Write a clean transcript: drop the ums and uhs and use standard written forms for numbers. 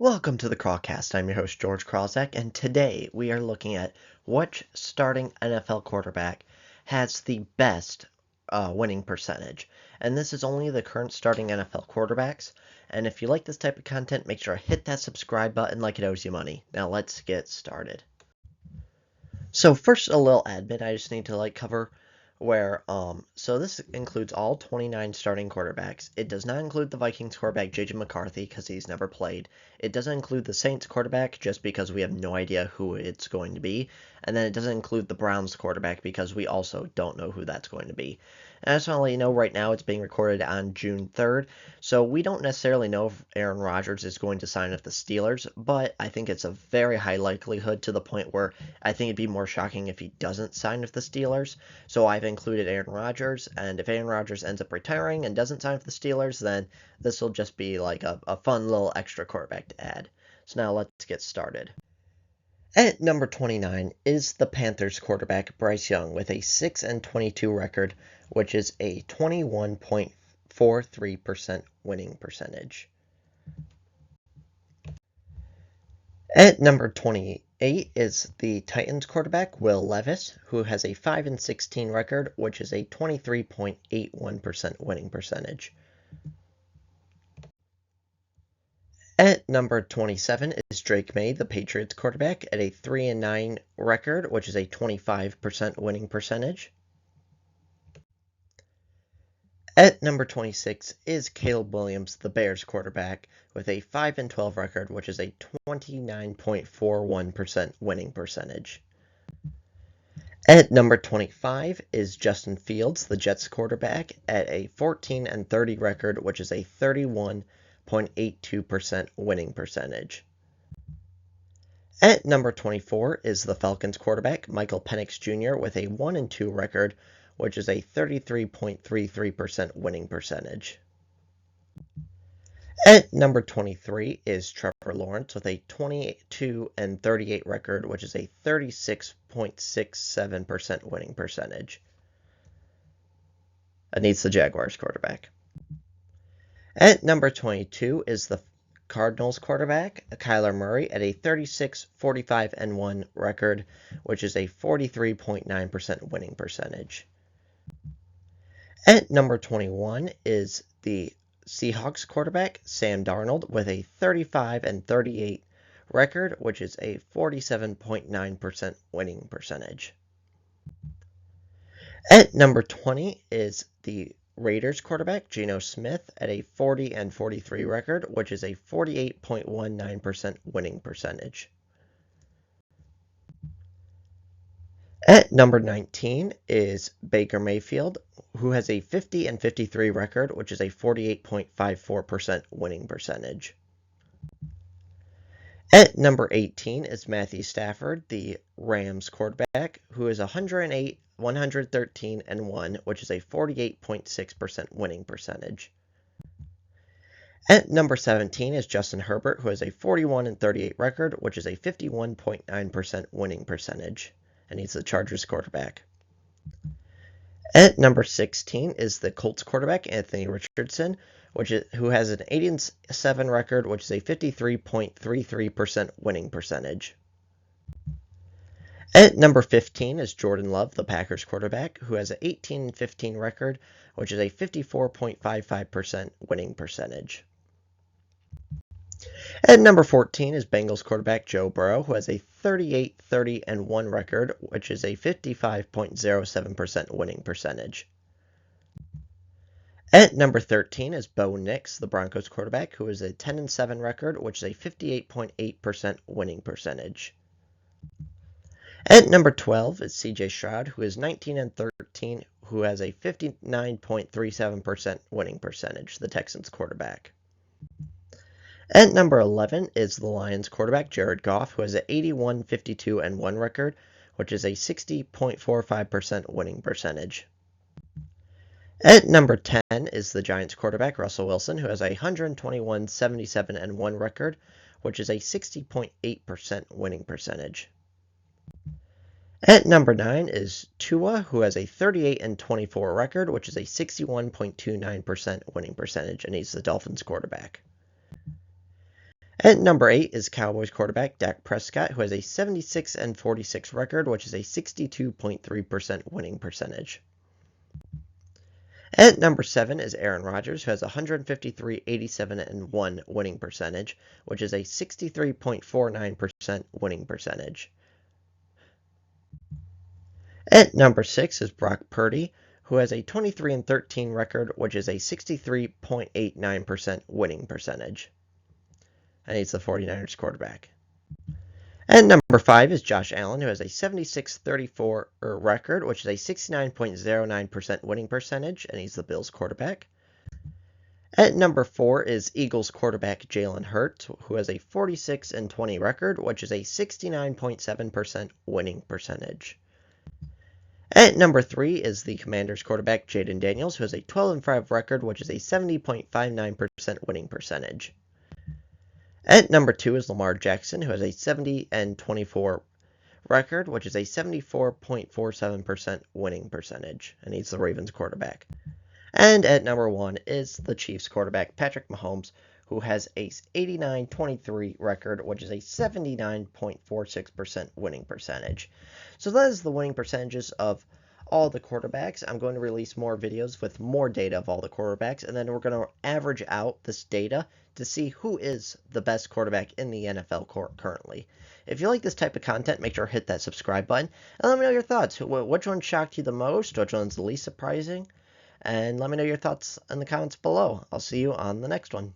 Welcome to the Crawlcast. I'm your host, George Krawczak, and today we are looking at which starting NFL quarterback has the best winning percentage. And this is only the current starting NFL quarterbacks. And if you like this type of content, make sure to hit that subscribe button like it owes you money. Now let's get started. So first, a little admin I just need to cover so this includes all 29 starting quarterbacks. It does not include the Vikings quarterback JJ McCarthy because he's never played. It doesn't include the Saints quarterback just because we have no idea who it's going to be. And then it doesn't include the Browns quarterback because we also don't know who that's going to be. And I just want to let you know right now it's being recorded on June 3rd, so we don't necessarily know if Aaron Rodgers is going to sign with the Steelers, but I think it's a very high likelihood to the point where I think it'd be more shocking if he doesn't sign with the Steelers. So I've included Aaron Rodgers, and if Aaron Rodgers ends up retiring and doesn't sign with the Steelers, then this will just be like a fun little extra quarterback to add. So now let's get started. At number 29 is the Panthers quarterback Bryce Young with a 6-22 record, which is a 21.43% winning percentage. At number 28 is the Titans quarterback Will Levis, who has a 5-16 record, which is a 23.81% winning percentage. At number 27 is Drake May, the Patriots quarterback, at a 3-9 record, which is a 25% winning percentage. At number 26 is Caleb Williams, the Bears quarterback, with a 5-12 record, which is a 29.41% winning percentage. At number 25 is Justin Fields, the Jets quarterback, at a 14-30 record, which is a 31.82% winning percentage. At number 24 is the Falcons quarterback, Michael Penix Jr., with a 1-2 record, which is a 33.33% winning percentage. At number 23 is Trevor Lawrence with a 22-38 record, which is a 36.67% winning percentage. Needs the Jaguars quarterback. At number 22 is the Cardinals quarterback, Kyler Murray, at a 36-45-1 record, which is a 43.9% winning percentage. At number 21 is the Seahawks quarterback, Sam Darnold, with a 35-38 record, which is a 47.9% winning percentage. At number 20 is the Raiders quarterback, Geno Smith, at a 40-43 record, which is a 48.19% winning percentage. At number 19 is Baker Mayfield, who has a 50-53 record, which is a 48.54% winning percentage. At number 18 is Matthew Stafford, the Rams quarterback, who is 108, 113-1, which is a 48.6% winning percentage. At number 17 is Justin Herbert, who has a 41-38 record, which is a 51.9% winning percentage, and he's the Chargers quarterback. At number 16 is the Colts quarterback, Anthony Richardson, who has an 8-7 record, which is a 53.33% winning percentage. At number 15 is Jordan Love, the Packers quarterback, who has an 18-15 record, which is a 54.55% winning percentage. At number 14 is Bengals quarterback Joe Burrow, who has a 38-30-1 record, which is a 55.07% winning percentage. At number 13 is Bo Nix, the Broncos quarterback, who has a 10-7 record, which is a 58.8% winning percentage. At number 12 is CJ Stroud, who is 19-13, who has a 59.37% winning percentage, the Texans quarterback. At number 11 is the Lions quarterback Jared Goff, who has an 81-52-1 record, which is a 60.45% winning percentage. At number 10 is the Giants quarterback Russell Wilson, who has a 121-77-1 record, which is a 60.8% winning percentage. At number 9 is Tua, who has a 38-24 record, which is a 61.29% winning percentage, and he's the Dolphins quarterback. At number 8 is Cowboys quarterback Dak Prescott, who has a 76-46 record, which is a 62.3% winning percentage. At number 7 is Aaron Rodgers, who has 153-87-1 winning percentage, which is a 63.49% winning percentage. At number 6 is Brock Purdy, who has a 23-13 record, which is a 63.89% winning percentage. And he's the 49ers quarterback. And number 5 is Josh Allen, who has a 76-34 record, which is a 69.09% winning percentage, and he's the Bills quarterback. At number 4 is Eagles quarterback Jalen Hurts, who has a 46-20 record, which is a 69.7% winning percentage. At number 3 is the Commanders quarterback Jayden Daniels, who has a 12-5 record, which is a 70.59% winning percentage. At number 2 is Lamar Jackson, who has a 70-24 record, which is a 74.47% winning percentage, and he's the Ravens quarterback. And at number 1 is the Chiefs quarterback Patrick Mahomes, who has a 89-23 record, which is a 79.46% winning percentage. So that is the winning percentages of all the quarterbacks. I'm going to release more videos with more data of all the quarterbacks, and then we're going to average out this data to see who is the best quarterback in the NFL currently. If you like this type of content, make sure to hit that subscribe button, and let me know your thoughts. Which one shocked you the most? Which one's the least surprising? And let me know your thoughts in the comments below. I'll see you on the next one.